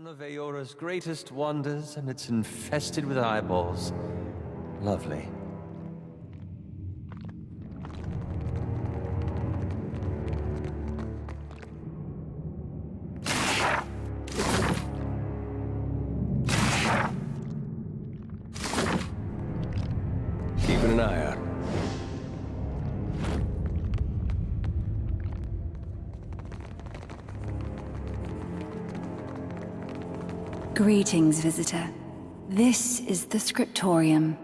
of Aora's greatest wonders, and it's infested with eyeballs. Lovely. Keeping an eye out. Greetings, visitor. This is the Scriptorium.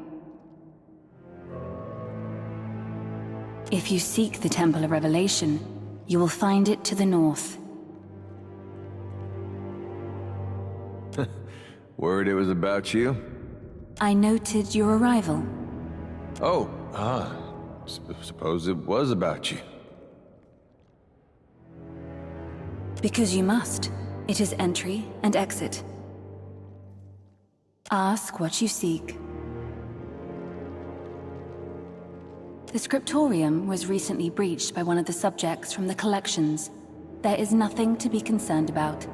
If you seek the Temple of Revelation, you will find it to the north. Word it was about you? I noted your arrival. Oh, suppose it was about you. Because you must. It is entry and exit. Ask what you seek. The Scriptorium was recently breached by one of the subjects from the collections. There is nothing to be concerned about,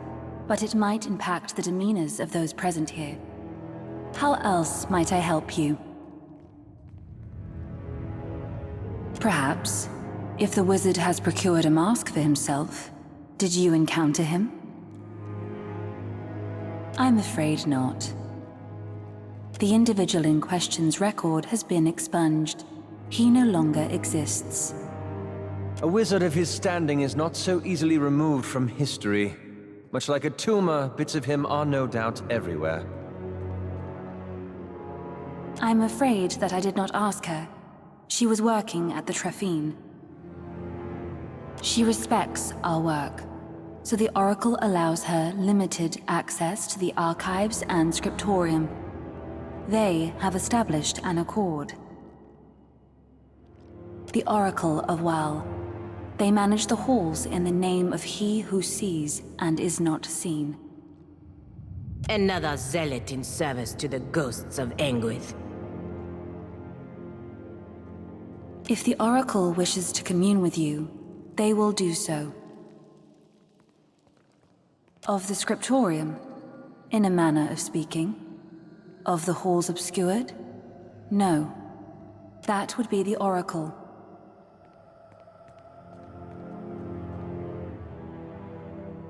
but it might impact the demeanors of those present here. How else might I help you? Perhaps, if the wizard has procured a mask for himself, did you encounter him? I'm afraid not. The individual in question's record has been expunged. He no longer exists. A wizard of his standing is not so easily removed from history. Much like a tumor, bits of him are no doubt everywhere. I'm afraid that I did not ask her. She was working at the Trephine. She respects our work, so the Oracle allows her limited access to the archives and Scriptorium. They have established an accord. The Oracle of Wal. They manage the halls in the name of he who sees and is not seen. Another zealot in service to the ghosts of Anguith. If the Oracle wishes to commune with you, they will do so. Of the Scriptorium, in a manner of speaking. Of the halls obscured? No. That would be the Oracle.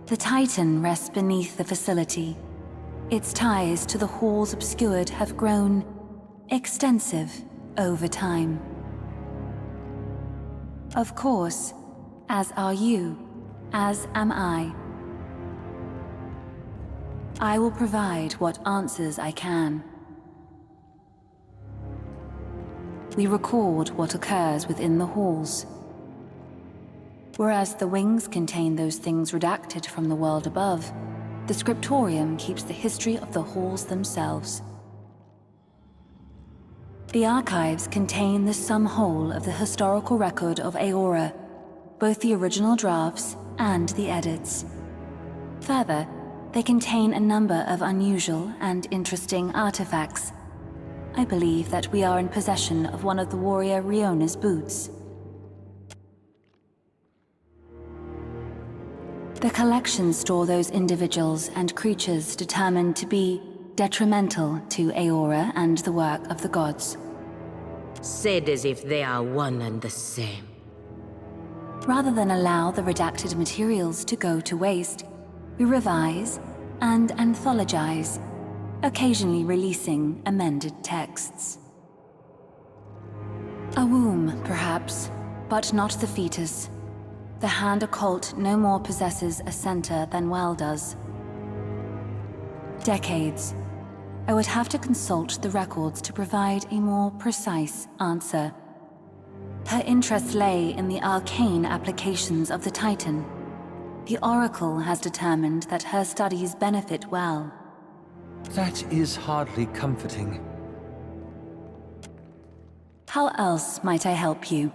The Titan rests beneath the facility. Its ties to the halls obscured have grown extensive over time. Of course, as are you, as am I. I will provide what answers I can. We record what occurs within the halls. Whereas the wings contain those things redacted from the world above, the Scriptorium keeps the history of the halls themselves. The archives contain the sum whole of the historical record of Aora, both the original drafts and the edits. Further, they contain a number of unusual and interesting artifacts. I believe that we are in possession of one of the warrior Riona's boots. The collections store those individuals and creatures determined to be detrimental to Aora and the work of the gods. Said as if they are one and the same. Rather than allow the redacted materials to go to waste, we revise and anthologize, occasionally releasing amended texts. A womb, perhaps, but not the fetus. The Hand Occult no more possesses a center than Well does. Decades. I would have to consult the records to provide a more precise answer. Her interest lay in the arcane applications of the Titan. The Oracle has determined that her studies benefit Well. That is hardly comforting. How else might I help you?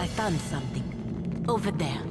I found something. Over there.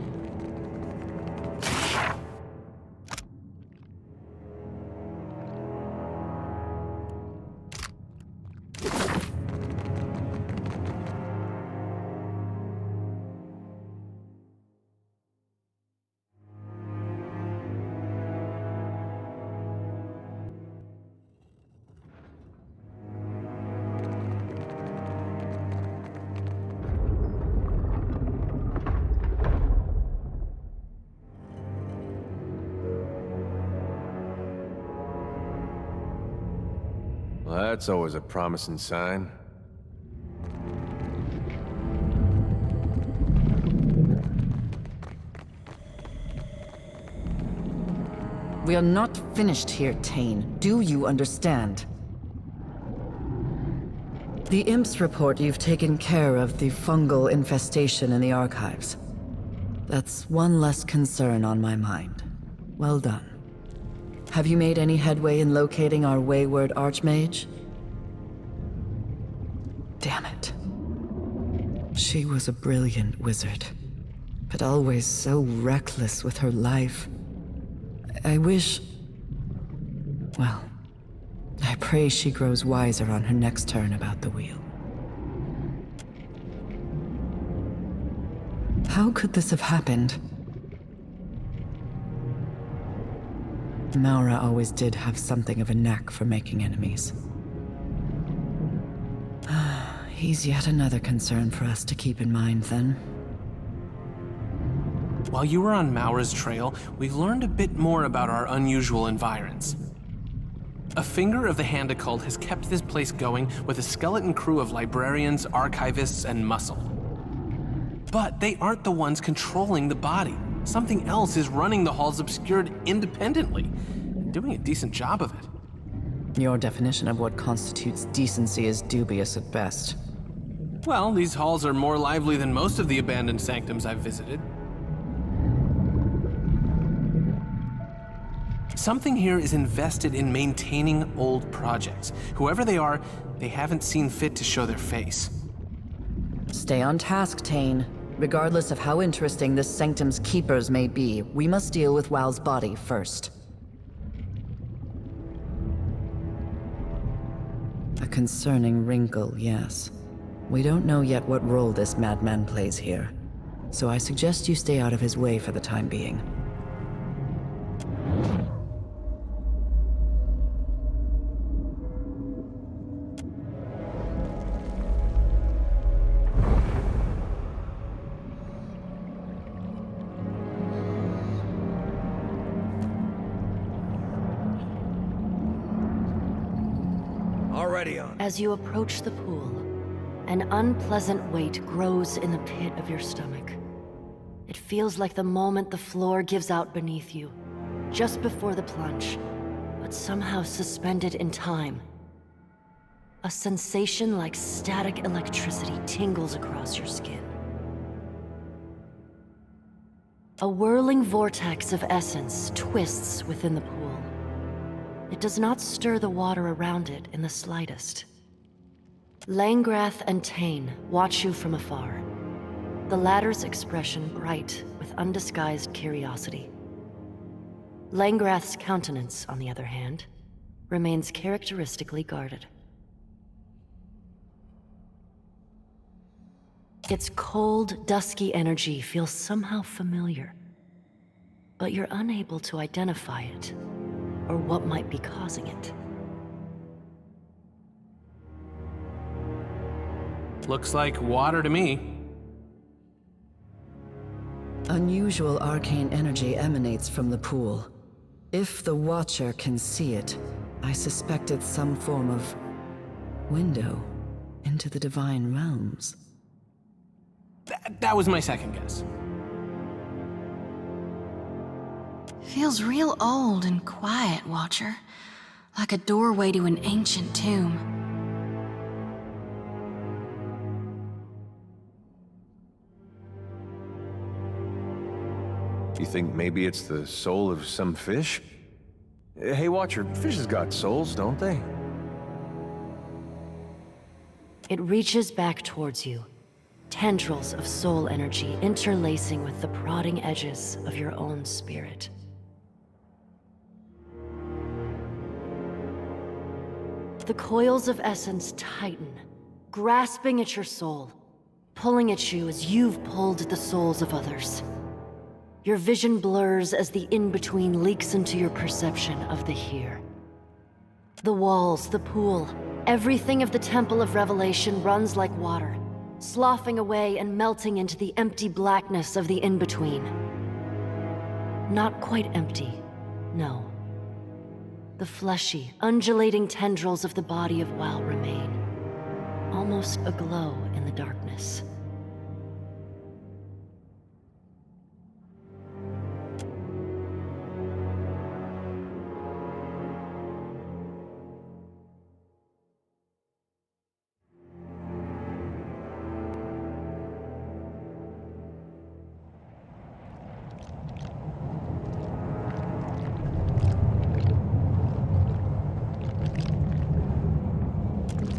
Well, that's always a promising sign. We are not finished here, Tane. Do you understand? The Imps report you've taken care of the fungal infestation in the archives. That's one less concern on my mind. Well done. Have you made any headway in locating our wayward Archmage? Damn it. She was a brilliant wizard, but always so reckless with her life. I wish... Well, I pray she grows wiser on her next turn about the wheel. How could this have happened? Maura always did have something of a knack for making enemies. He's yet another concern for us to keep in mind, then. While you were on Maura's trail, we've learned a bit more about our unusual environs. A finger of the Hand Occult has kept this place going with a skeleton crew of librarians, archivists, and muscle. But they aren't the ones controlling the body. Something else is running the halls obscured independently, and doing a decent job of it. Your definition of what constitutes decency is dubious at best. Well, these halls are more lively than most of the abandoned sanctums I've visited. Something here is invested in maintaining old projects. Whoever they are, they haven't seen fit to show their face. Stay on task, Tane. Regardless of how interesting this sanctum's keepers may be, we must deal with Wal's body first. A concerning wrinkle, yes. We don't know yet what role this madman plays here, so I suggest you stay out of his way for the time being. Already on. As you approach the pool, an unpleasant weight grows in the pit of your stomach. It feels like the moment the floor gives out beneath you, just before the plunge, but somehow suspended in time. A sensation like static electricity tingles across your skin. A whirling vortex of essence twists within the pool. It does not stir the water around it in the slightest. Langrath and Tane watch you from afar, the latter's expression bright with undisguised curiosity. Langrath's countenance, on the other hand, remains characteristically guarded. Its cold, dusky energy feels somehow familiar, but you're unable to identify it, or what might be causing it. Looks like water to me. Unusual arcane energy emanates from the pool. If the Watcher can see it, I suspect it's some form of window into the divine realms. That was my second guess. Feels real old and quiet, Watcher. Like a doorway to an ancient tomb. You think maybe it's the soul of some fish? Hey, Watcher, fishes got souls, don't they? It reaches back towards you, Tendrils of soul energy interlacing with the prodding edges of your own spirit. The coils of essence tighten, grasping at your soul, pulling at you as you've pulled at the souls of others. Your vision blurs as the in-between leaks into your perception of the here. The walls, the pool, everything of the Temple of Revelation runs like water, sloughing away and melting into the empty blackness of the in-between. Not quite empty, no. The fleshy, undulating tendrils of the body of WoW remain, almost aglow in the darkness.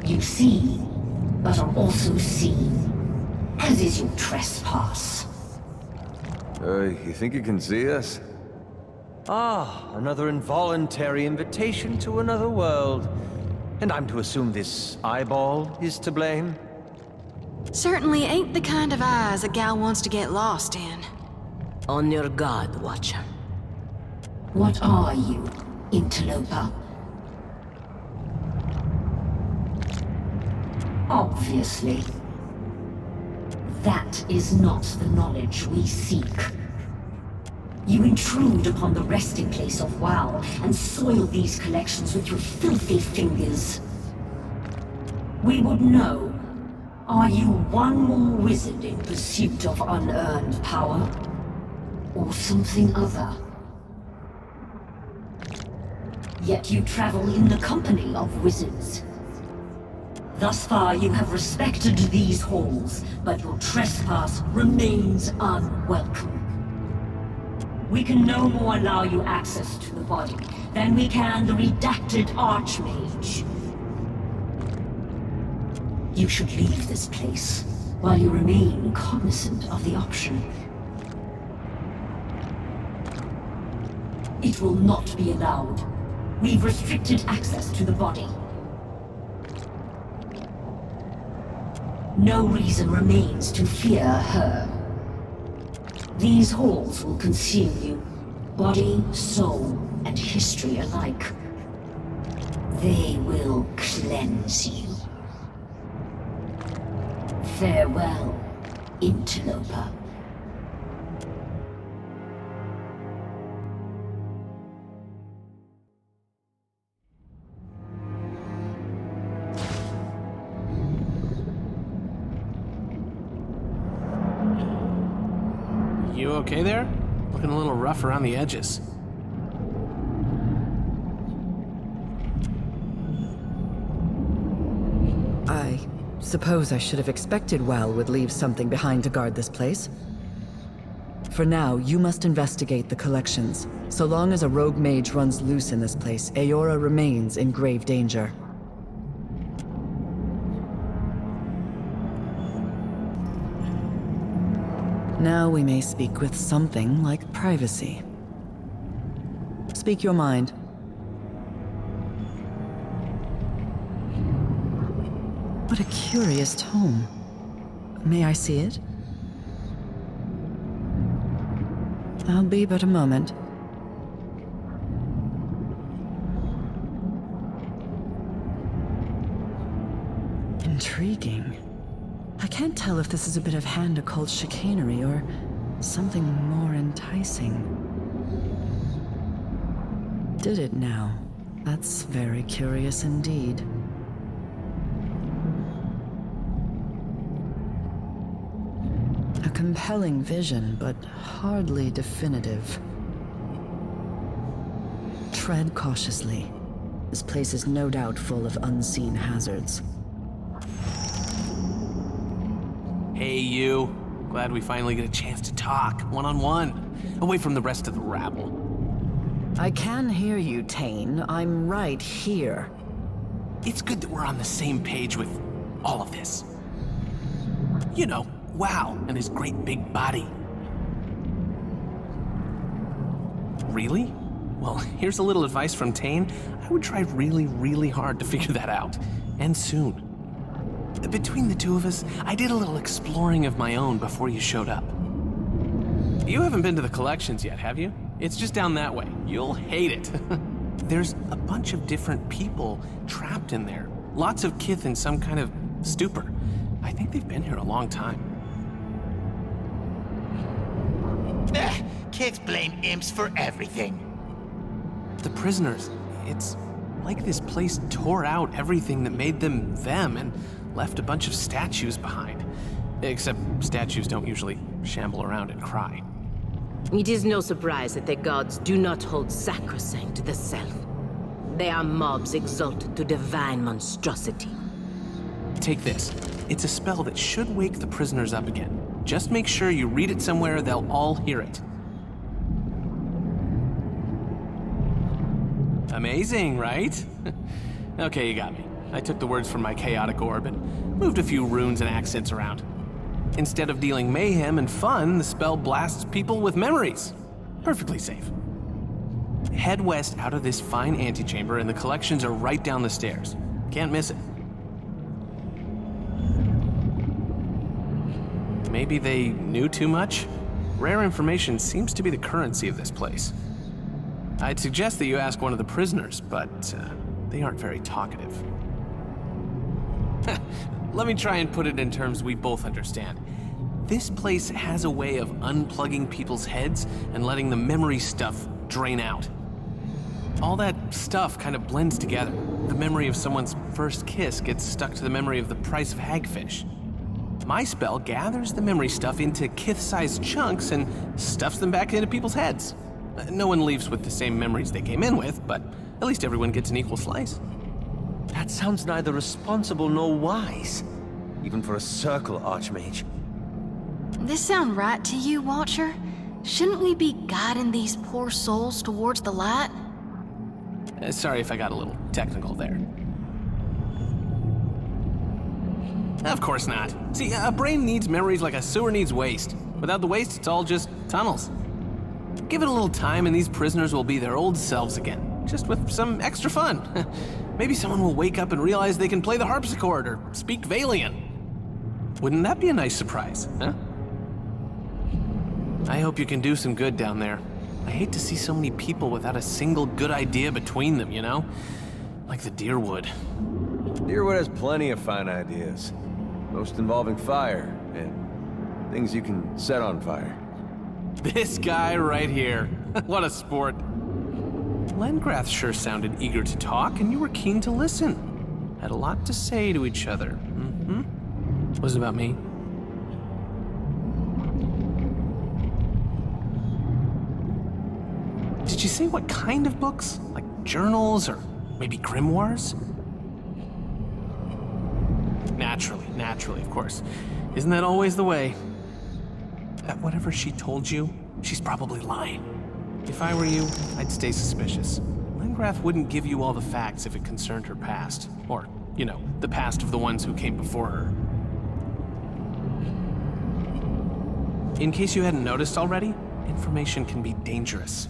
You see, but are also seen, as is your trespass. You think you can see us? Ah, another involuntary invitation to another world. And I'm to assume this eyeball is to blame? Certainly ain't the kind of eyes a gal wants to get lost in. On your guard, Watcher. What are you, interloper? Obviously. That is not the knowledge we seek. You intrude upon the resting place of WoW and soil these collections with your filthy fingers. We would know. Are you one more wizard in pursuit of unearned power? Or something other? Yet you travel in the company of wizards. Thus far you have respected these halls, but your trespass remains unwelcome. We can no more allow you access to the body than we can the redacted Archmage. You should leave this place, while you remain cognizant of the option. It will not be allowed. We've restricted access to the body. No reason remains to fear her. These halls will consume you, body, soul, and history alike. They will cleanse you. Farewell, interloper. You okay there? Looking a little rough around the edges. I suppose I should have expected WoW would leave something behind to guard this place. For now, you must investigate the collections. So long as a rogue mage runs loose in this place, Aora remains in grave danger. Now we may speak with something like privacy. Speak your mind. What a curious tome. May I see it? I'll be but a moment. Intriguing. I can't tell if this is a bit of hand occult chicanery or something more enticing. Did it now? That's very curious indeed. A compelling vision, but hardly definitive. Tread cautiously. This place is no doubt full of unseen hazards. Hey, you. Glad we finally get a chance to talk, one-on-one, away from the rest of the rabble. I can hear you, Tane. I'm right here. It's good that we're on the same page with all of this. You know, Wow, and his great big body. Really? Well, here's a little advice from Tane. I would try really, really hard to figure that out. And soon. Between the two of us, I did a little exploring of my own before you showed up. You haven't been to the collections yet, have you? It's just down that way. You'll hate it. There's a bunch of different people trapped in there. Lots of kith in some kind of stupor. I think they've been here a long time. Kids blame imps for everything. The prisoners, it's like this place tore out everything that made them them and left a bunch of statues behind. Except statues don't usually shamble around and cry. It is no surprise that the gods do not hold sacrosanct the self. They are mobs exalted to divine monstrosity. Take this. It's a spell that should wake the prisoners up again. Just make sure you read it somewhere they'll all hear it. Amazing, right? Okay, you got me. I took the words from my chaotic orb and moved a few runes and accents around. Instead of dealing mayhem and fun, the spell blasts people with memories. Perfectly safe. Head west out of this fine antechamber and the collections are right down the stairs. Can't miss it. Maybe they knew too much? Rare information seems to be the currency of this place. I'd suggest that you ask one of the prisoners, but they aren't very talkative. Let me try and put it in terms we both understand. This place has a way of unplugging people's heads and letting the memory stuff drain out. All that stuff kind of blends together. The memory of someone's first kiss gets stuck to the memory of the price of hagfish. My spell gathers the memory stuff into kith-sized chunks and stuffs them back into people's heads. No one leaves with the same memories they came in with, but at least everyone gets an equal slice. That sounds neither responsible nor wise, even for a circle archmage. This sound right to you, Watcher? Shouldn't we be guiding these poor souls towards the light? Sorry if I got a little technical there. Of course not. See, a brain needs memories like a sewer needs waste. Without the waste, it's all just tunnels. Give it a little time and these prisoners will be their old selves again, just with some extra fun. Maybe someone will wake up and realize they can play the harpsichord or speak Valian. Wouldn't that be a nice surprise, huh? I hope you can do some good down there. I hate to see so many people without a single good idea between them, you know? Like the Deerwood. Deerwood has plenty of fine ideas. Most involving fire, and things you can set on fire. This guy right here. What a sport. Lengrath sure sounded eager to talk, and you were keen to listen. Had a lot to say to each other. Mm-hmm. Was it about me? Did you say what kind of books? Like journals, or maybe grimoires? Naturally, of course. Isn't that always the way? That whatever she told you, she's probably lying. If I were you, I'd stay suspicious. Lengrath wouldn't give you all the facts if it concerned her past. Or, you know, the past of the ones who came before her. In case you hadn't noticed already, information can be dangerous,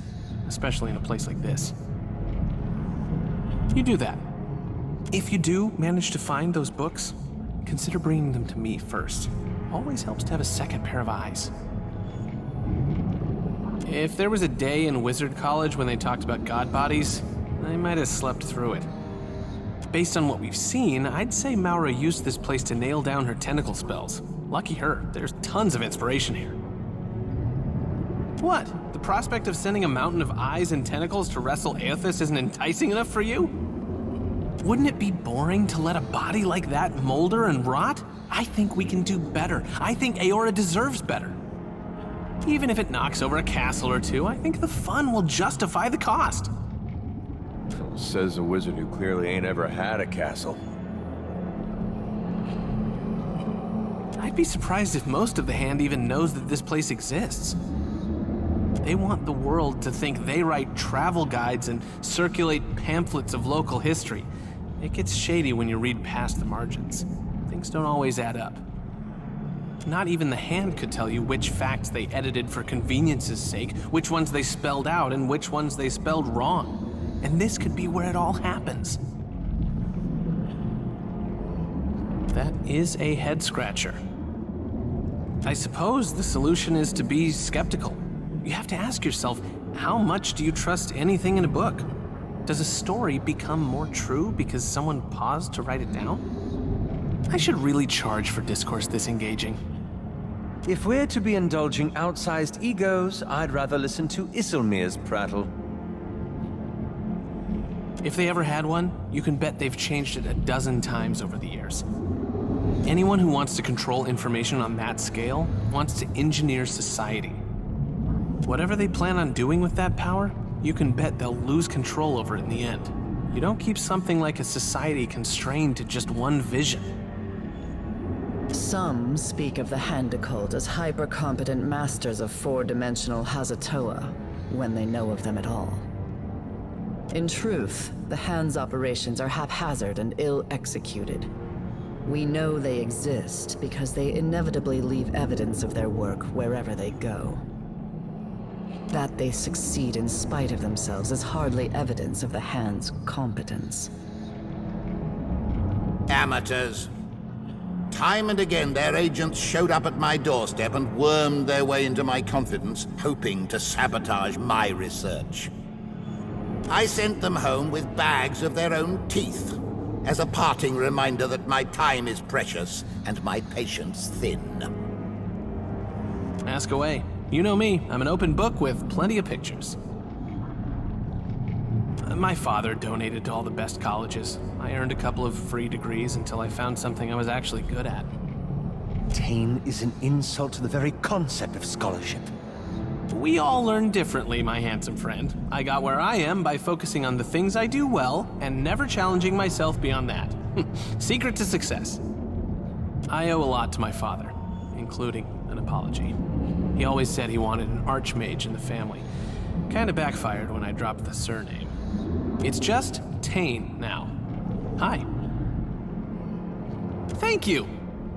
especially in a place like this. You do that. If you do manage to find those books, consider bringing them to me first. Always helps to have a second pair of eyes. If there was a day in Wizard College when they talked about god bodies, I might have slept through it. Based on what we've seen, I'd say Maura used this place to nail down her tentacle spells. Lucky her, there's tons of inspiration here. What? The prospect of sending a mountain of eyes and tentacles to wrestle Aothas isn't enticing enough for you? Wouldn't it be boring to let a body like that molder and rot? I think we can do better. I think Aora deserves better. Even if it knocks over a castle or two, I think the fun will justify the cost. Says a wizard who clearly ain't ever had a castle. I'd be surprised if most of the Hand even knows that this place exists. They want the world to think they write travel guides and circulate pamphlets of local history. It gets shady when you read past the margins. Things don't always add up. Not even the hand could tell you which facts they edited for convenience's sake, which ones they spelled out, and which ones they spelled wrong. And this could be where it all happens. That is a head-scratcher. I suppose the solution is to be skeptical. You have to ask yourself, how much do you trust anything in a book? Does a story become more true because someone paused to write it down? I should really charge for discourse this engaging. If we're to be indulging outsized egos, I'd rather listen to Isilmir's prattle. If they ever had one, you can bet they've changed it a dozen times over the years. Anyone who wants to control information on that scale wants to engineer society. Whatever they plan on doing with that power, you can bet they'll lose control over it in the end. You don't keep something like a society constrained to just one vision. Some speak of the Handicult as hyper-competent masters of four-dimensional Hazatoa, when they know of them at all. In truth, the Hand's operations are haphazard and ill-executed. We know they exist because they inevitably leave evidence of their work wherever they go. That they succeed in spite of themselves is hardly evidence of the Hand's competence. Amateurs. Time and again, their agents showed up at my doorstep and wormed their way into my confidence, hoping to sabotage my research. I sent them home with bags of their own teeth, as a parting reminder that my time is precious and my patience thin. Ask away. You know me, I'm an open book with plenty of pictures. My father donated to all the best colleges. I earned a couple of free degrees until I found something I was actually good at. Tane is an insult to the very concept of scholarship. We all learn differently, my handsome friend. I got where I am by focusing on the things I do well and never challenging myself beyond that. Secret to success. I owe a lot to my father, including an apology. He always said he wanted an archmage in the family. Kinda backfired when I dropped the surname. It's just Tane now. Hi. Thank you.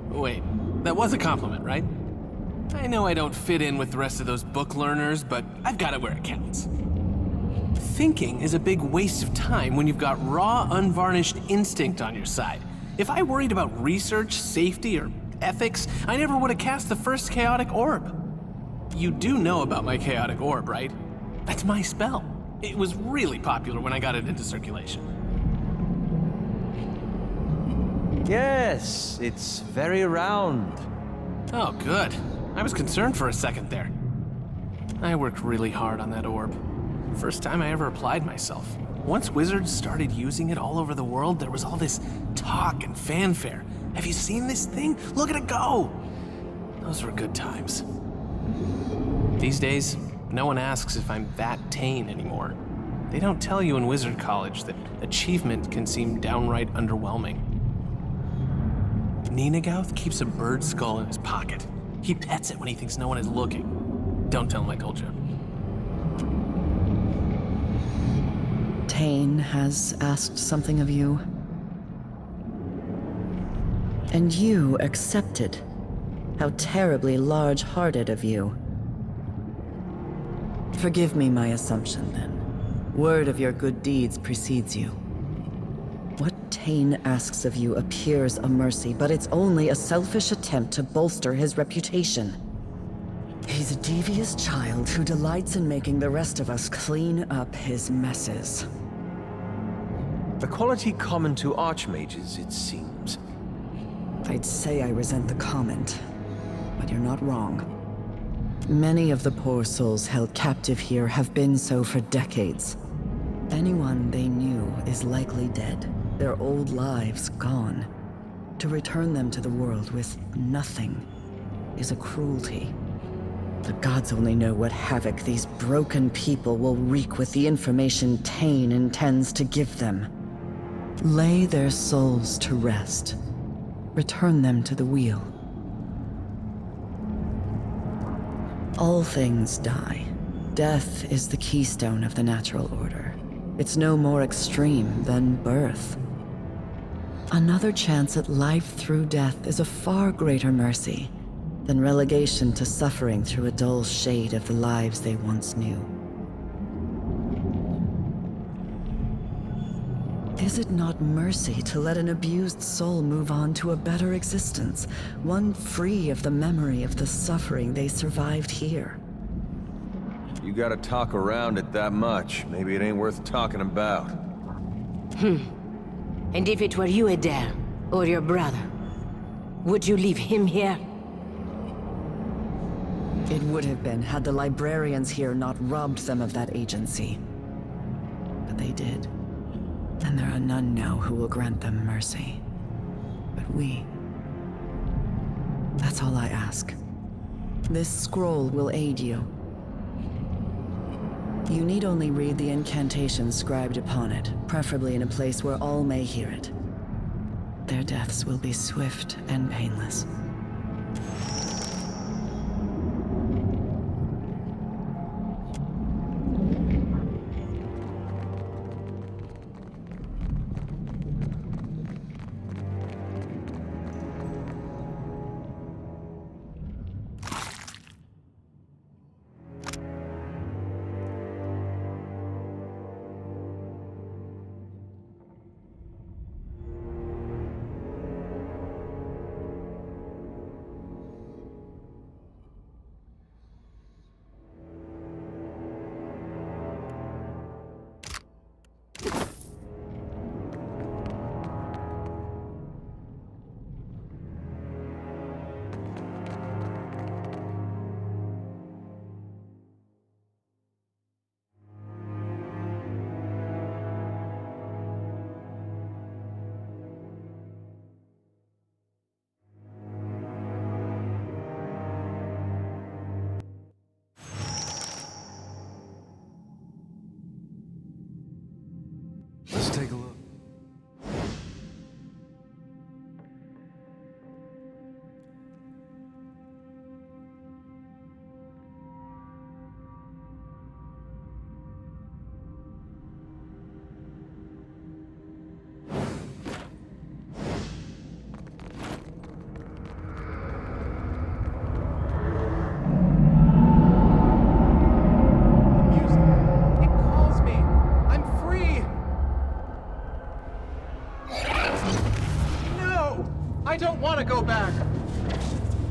Wait, that was a compliment, right? I know I don't fit in with the rest of those book learners, but I've got it where it counts. Thinking is a big waste of time when you've got raw, unvarnished instinct on your side. If I worried about research, safety, or ethics, I never would have cast the first chaotic orb. You do know about my chaotic orb, right? That's my spell. It was really popular when I got it into circulation. Yes, it's very round. Oh, good. I was concerned for a second there. I worked really hard on that orb. First time I ever applied myself. Once wizards started using it all over the world, there was all this talk and fanfare. Have you seen this thing? Look at it go! Those were good times. These days, no one asks if I'm that Tane anymore. They don't tell you in Wizard College that achievement can seem downright underwhelming. Ninagauth keeps a bird skull in his pocket. He pets it when he thinks no one is looking. Don't tell him I told you. Tane has asked something of you. And you accepted. How terribly large-hearted of you. Forgive me my assumption, then. Word of your good deeds precedes you. What Tane asks of you appears a mercy, but it's only a selfish attempt to bolster his reputation. He's a devious child who delights in making the rest of us clean up his messes. A quality common to archmages, it seems. I'd say I resent the comment, but you're not wrong. Many of the poor souls held captive here have been so for decades. Anyone they knew is likely dead, their old lives gone. To return them to the world with nothing is a cruelty. The gods only know what havoc these broken people will wreak with the information Tane intends to give them. Lay their souls to rest. Return them to the wheel. All things die. Death is the keystone of the natural order. It's no more extreme than birth. Another chance at life through death is a far greater mercy. than relegation to suffering through a dull shade of the lives they once knew. Is it not mercy to let an abused soul move on to a better existence, one free of the memory of the suffering they survived here? You gotta talk around it that much. Maybe it ain't worth talking about. And if it were you, Adair, or your brother, would you leave him here? It would have been had the librarians here not robbed them of that agency. But they did. And there are none now who will grant them mercy. But we... That's all I ask. This scroll will aid you. You need only read the incantation scribed upon it, preferably in a place where all may hear it. Their deaths will be swift and painless. Let's take a look.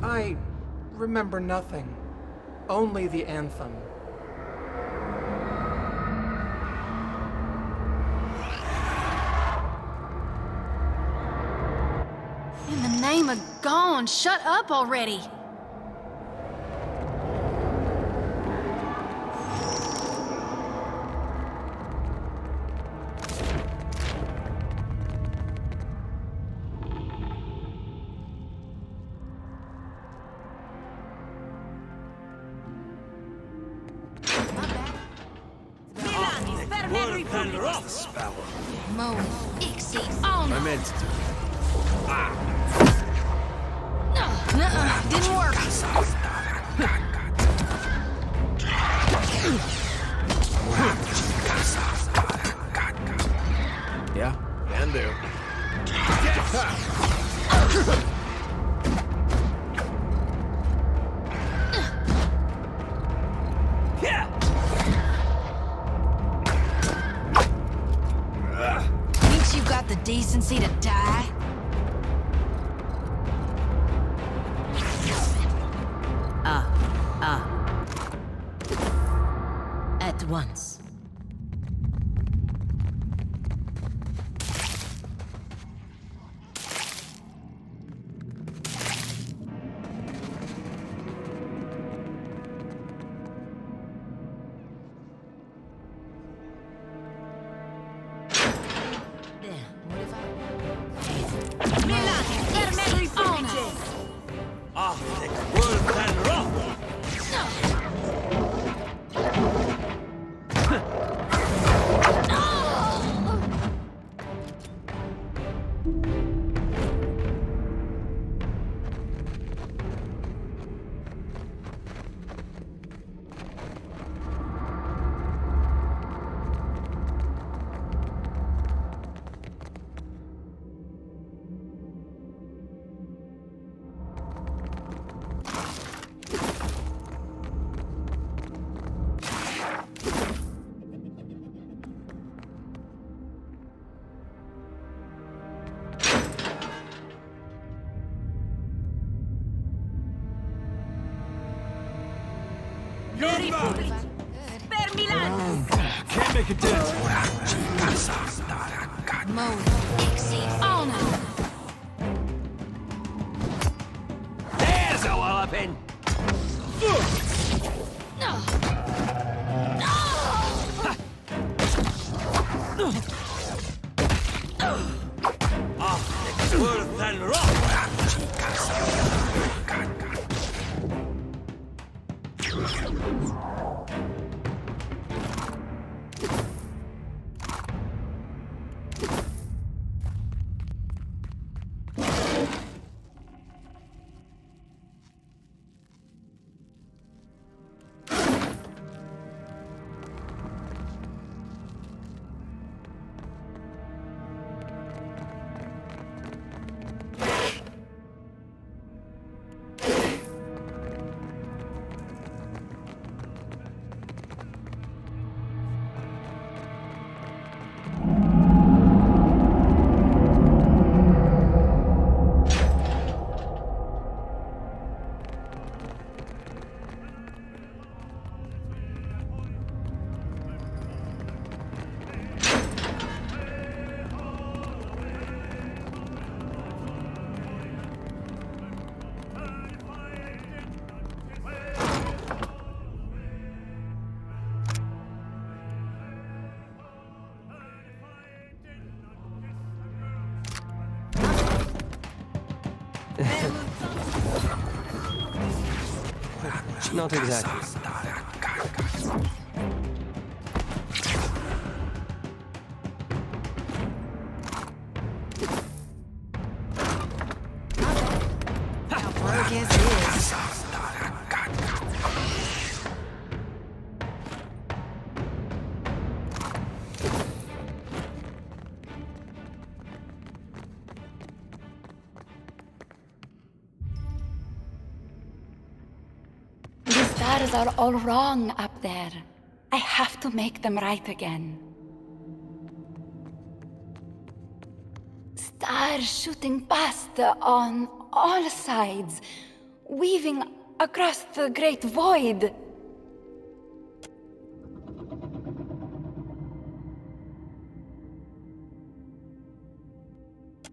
I remember nothing. Only the anthem. In the name of Gone, shut up already! Mo, Ixie, on! I meant to. Didn't work. Yeah, can do. Thinks you got the decency to die? At once. Spare me land! Can't make a dent. Honor! There's a walloping. It's worse than rock. Not exactly. The stars are all wrong up there. I have to make them right again. Stars shooting past on all sides, weaving across the great void.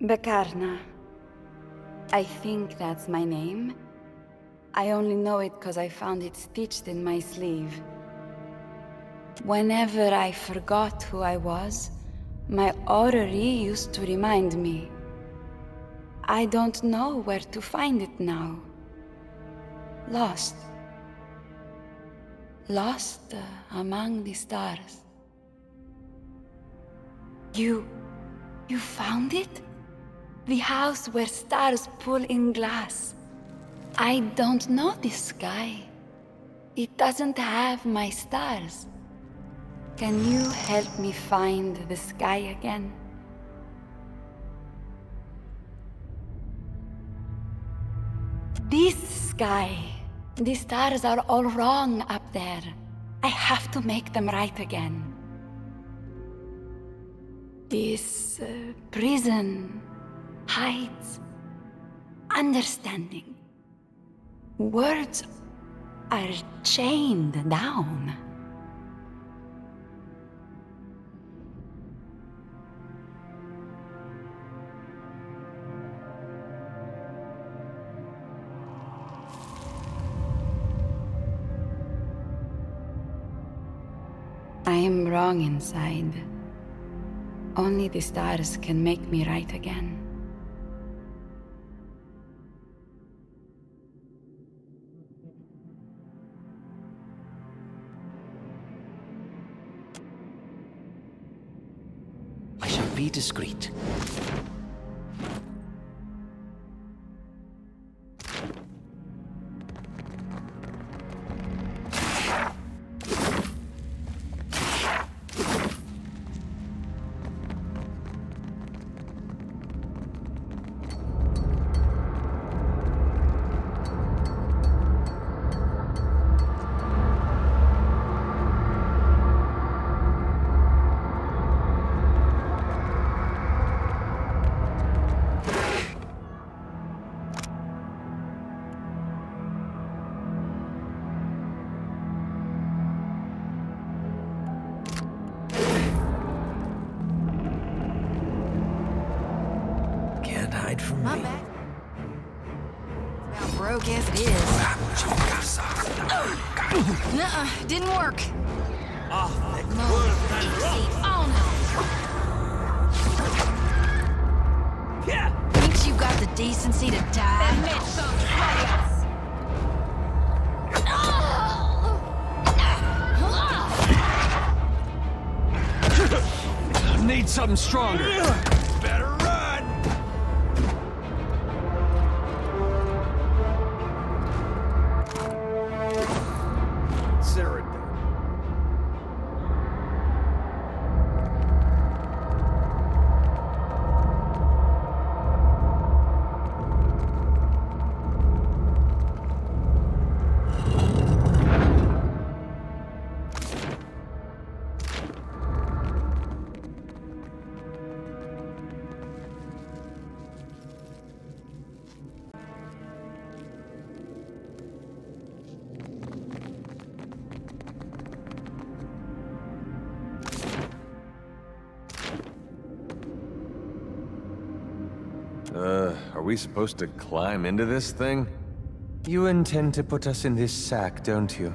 Bekarna. I think that's my name. I only know it because I found it stitched in my sleeve. Whenever I forgot who I was, my orrery used to remind me. I don't know where to find it now. Lost. Lost among the stars. You found it? The house where stars pull in glass. I don't know this sky. It doesn't have my stars. Can you help me find the sky again? This sky. The stars are all wrong up there. I have to make them right again. This prison hides understanding. Words are chained down. I am wrong inside. Only the stars can make me right again. I shall be discreet. My bad. About broke as it is. Nuh-uh, didn't work. Thinks you got the decency to die? Need something stronger. Better run! Consider it done. Are we supposed to climb into this thing? You intend to put us in this sack, don't you?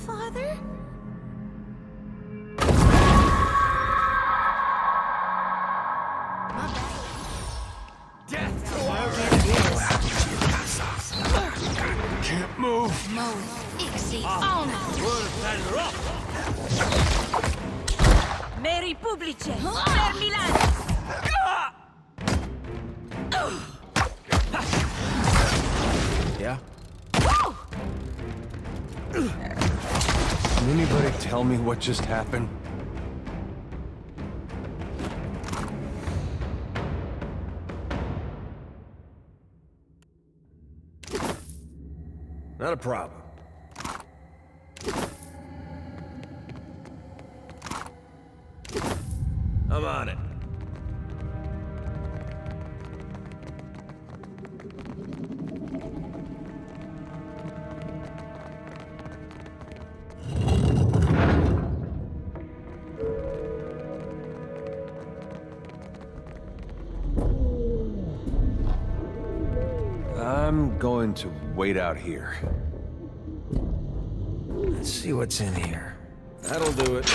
Father? Can't move. Meri Publice! Per Milano! Yeah? Can anybody tell me what just happened? Not a problem. I'm on it. I'm going to wait out here. Let's see what's in here. That'll do it.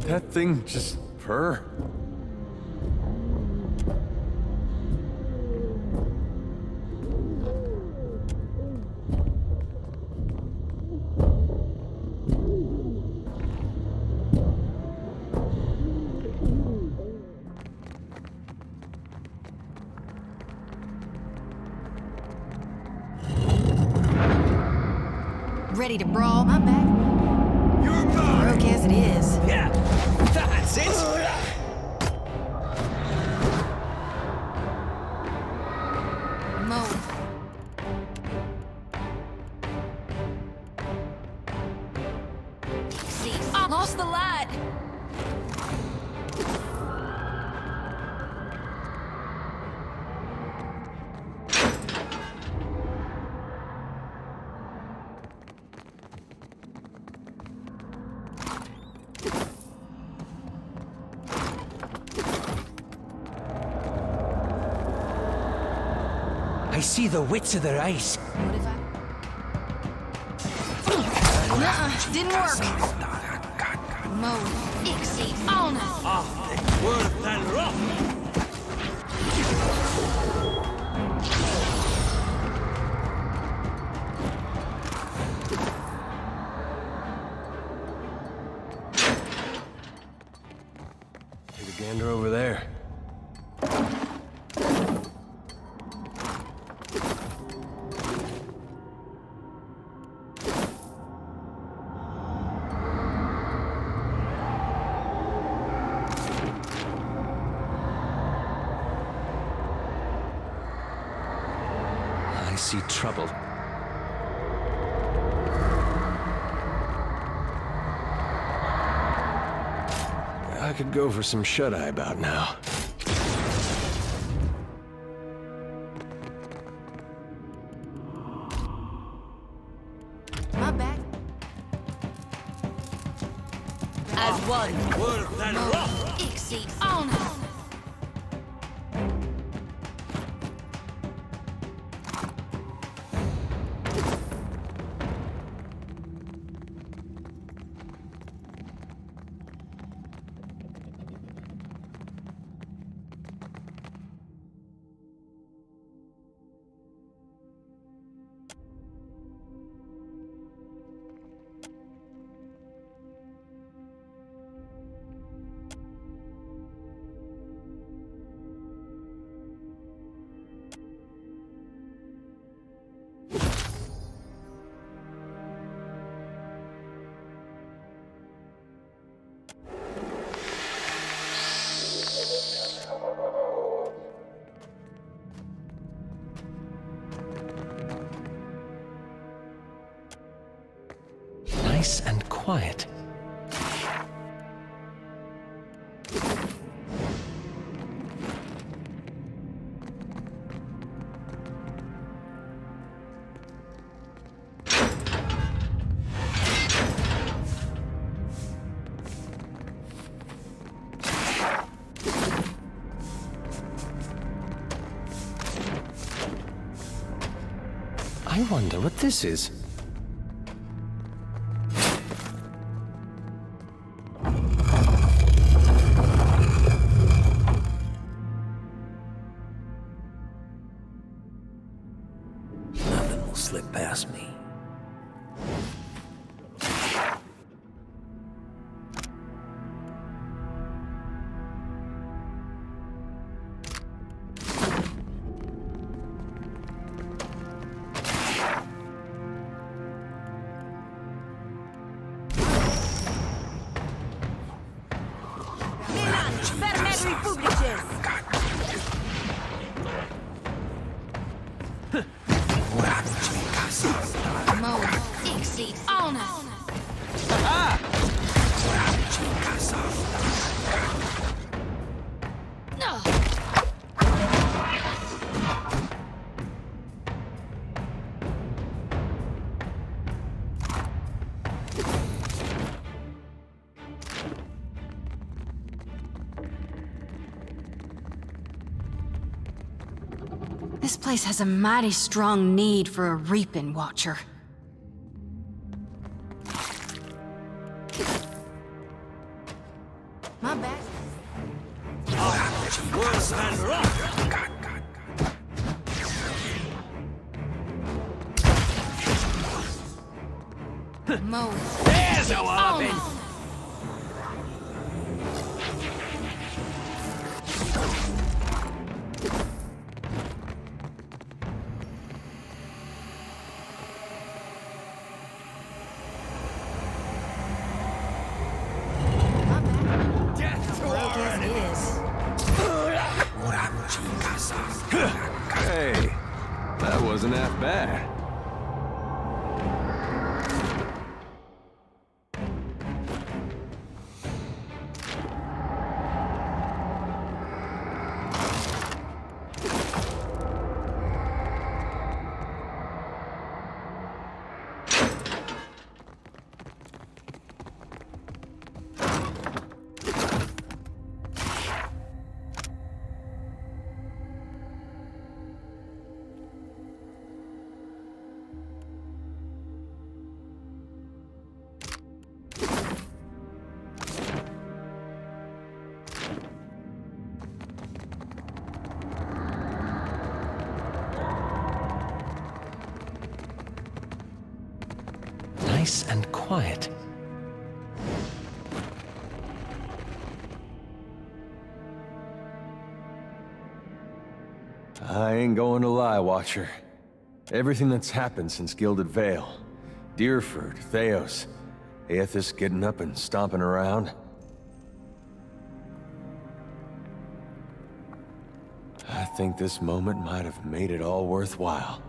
That thing just purr? ready to brawl. My bad. You're mine! Broke as it is. Yeah! That's it! Move. See, lost the light. I see the wits of their eyes. What if Nuh-uh, didn't work. Move. Exceed. On us. Worth and rock! Take a gander over there. I see trouble. I could go for some shut-eye about now. My back. As one. Worth and rock! Exceed. On us. Nice and quiet. I wonder what this is. Nothing will slip past me. Move. Exceed. On us. No. This place has a mighty strong need for a reaping watcher. My bad. Move. There's a weapon! nice and quiet. I ain't going to lie, Watcher. Everything that's happened since Gilded Vale, Deerford, Theos, Aethys getting up and stomping around. I think this moment might have made it all worthwhile.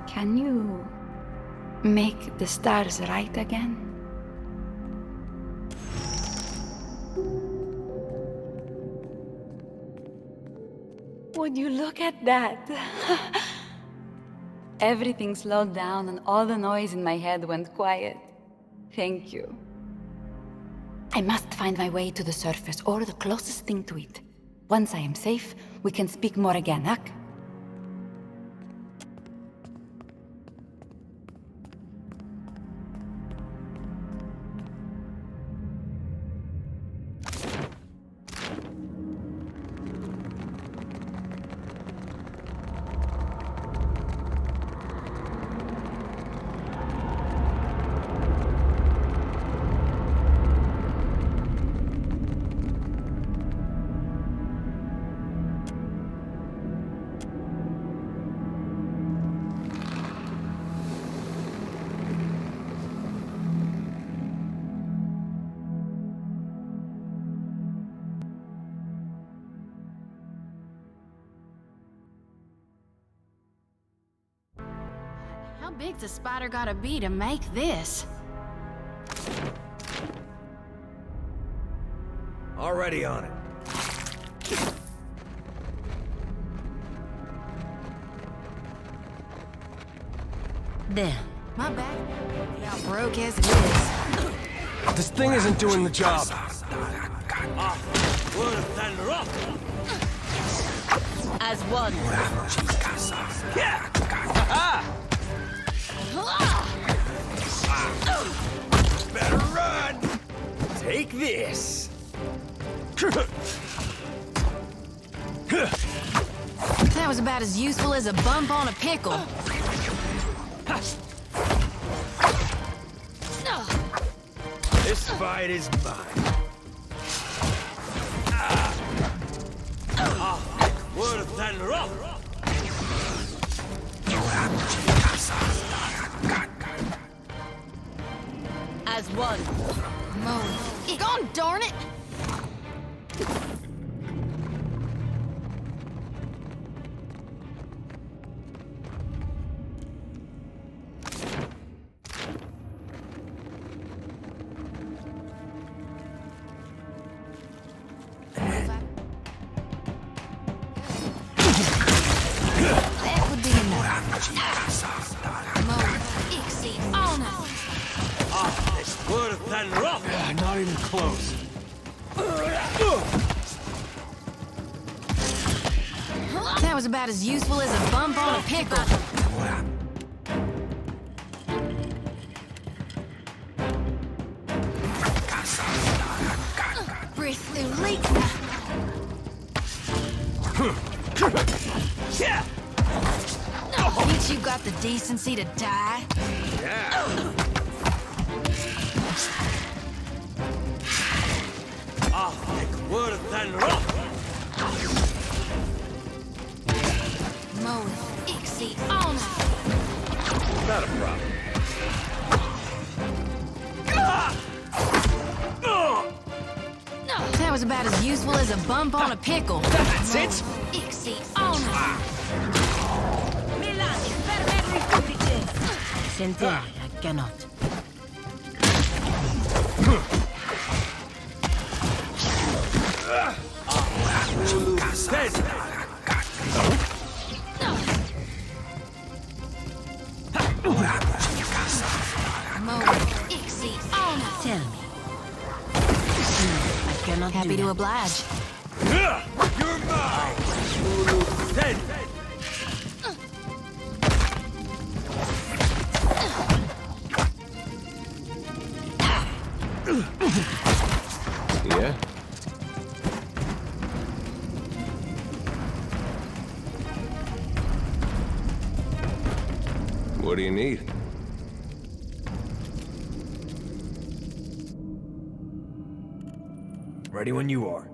Can you make the stars right again? Would you look at that? Everything slowed down and all the noise in my head went quiet. Thank you. I must find my way to the surface or the closest thing to it. Once I am safe, we can speak more again, Huck. How big's a spider gotta be to make this? Already on it. There. My back. Yeah, broke as it is. This thing isn't doing the job. As one. Better run! Take this! That was about as useful as a bump on a pickle. This fight is mine. Worse than rock! As one. Move. Gone, darn it! That would be enough. Worse than rock! Not even close. That was about as useful as a bump on a pickle. Breath elite. Ain't you got the decency to die? Yeah! Worse than rock! Moe, Ixie, on. Not a problem. That was about as useful as a bump on a pickle. That's it? Ixie, on. Sentire, I cannot. Tell me. I cannot Happy to oblige. You're mine! Dead! Yeah? What do you need? Ready when you are.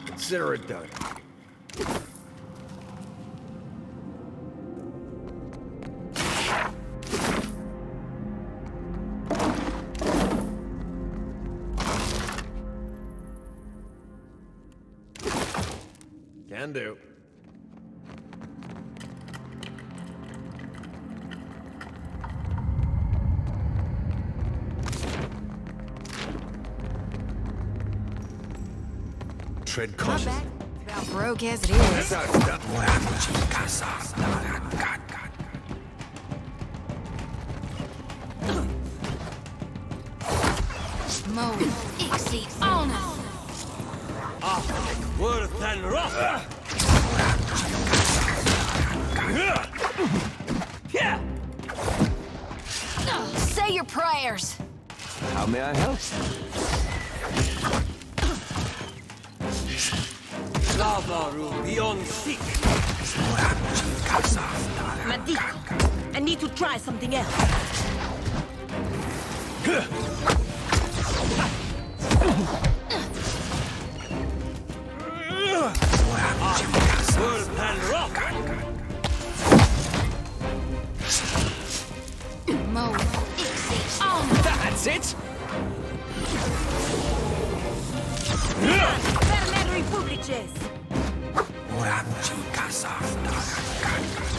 Consider it done. Can do. Tread cautious. About broke as it is. Mo, Ixie, Ona. Worth and rough! Say your prayers. How may I help? Beyond seek. Madiko, I need to try something else. Worth and rough! Mo, Ixie, Ona. That's it!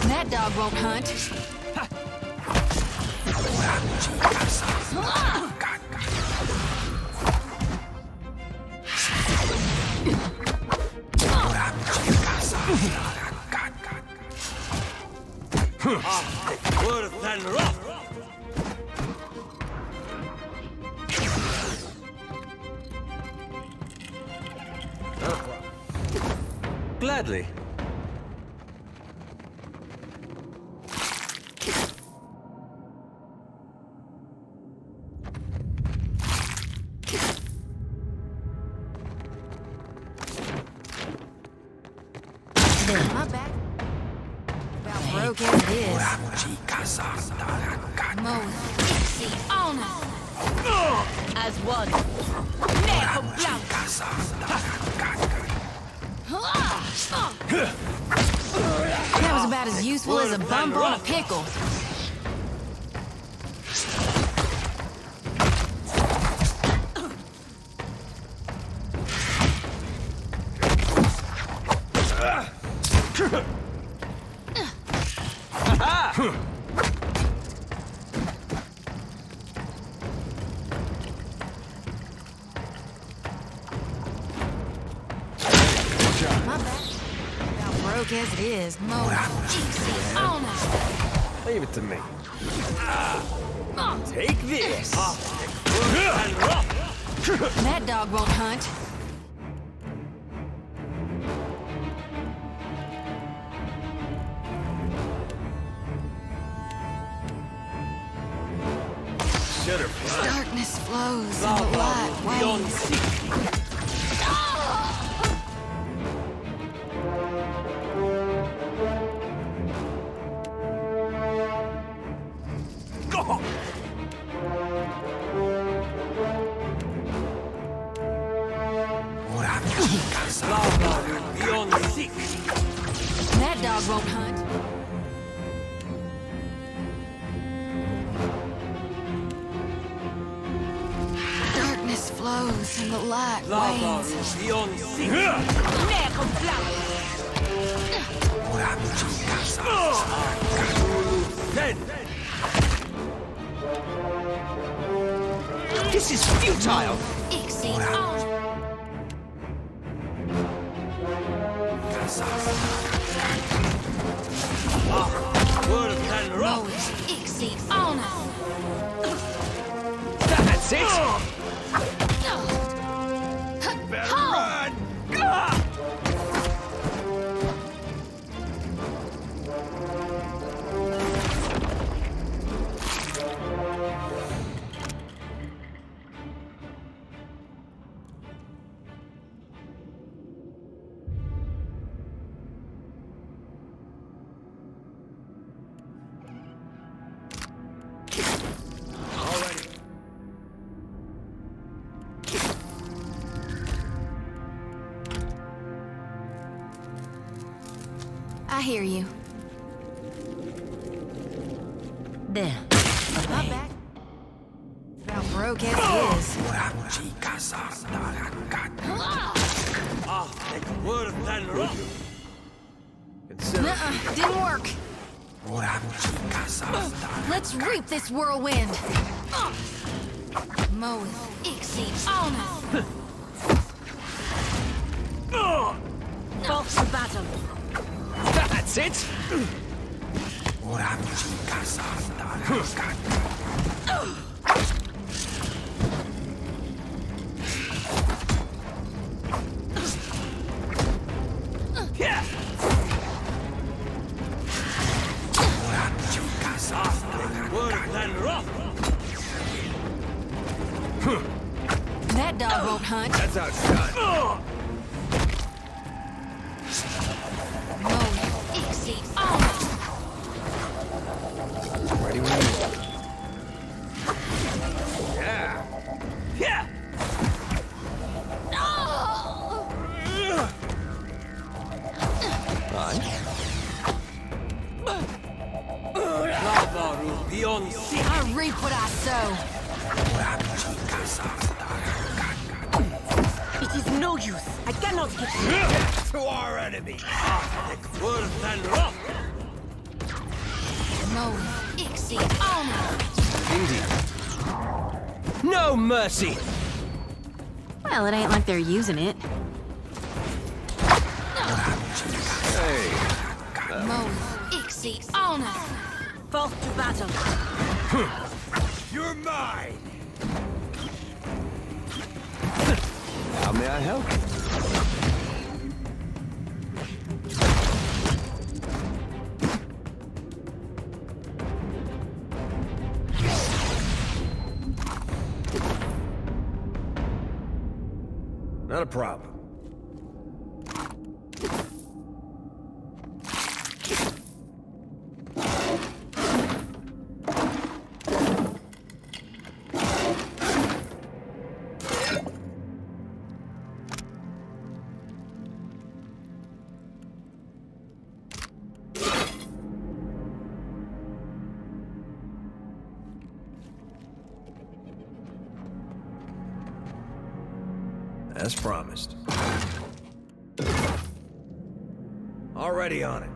That dog won't hunt. Worth and rough! Gladly. My back. About broke as it is. Mo, Ixie, Ona. As one. That was about as useful as a bump on a pickle. My bad. About broke as it is. Mo, Ixie, Ona. Leave it to me. Take this! That dog won't hunt. Darkness flows and the light wanes. That dog won't hunt. Darkness flows and the light wanes. This is futile! Exceed on. Word of Tanrock! Mo's exceed on. That's it! I hear you. There. Not bad. About broke as he is. Word of Tanrock! Nuh-uh, didn't work. Let's reap this whirlwind. Mo exceed on. False to battle. That's it! Word of Tanrock! That dog won't hunt. That's outshot. Mo exceed on. Ready when you are. Yeah! Yeah! Lavaru beyond sea. I reap what I sow. It is no use. I cannot hit you. To our enemy. Word of Tanrock! Mo exceed on. Indeed. No mercy! Well, it ain't like they're using it. Hey. Mo exceed on. False to battle. You're mine! How may I help? Not a problem. As promised. Already on it.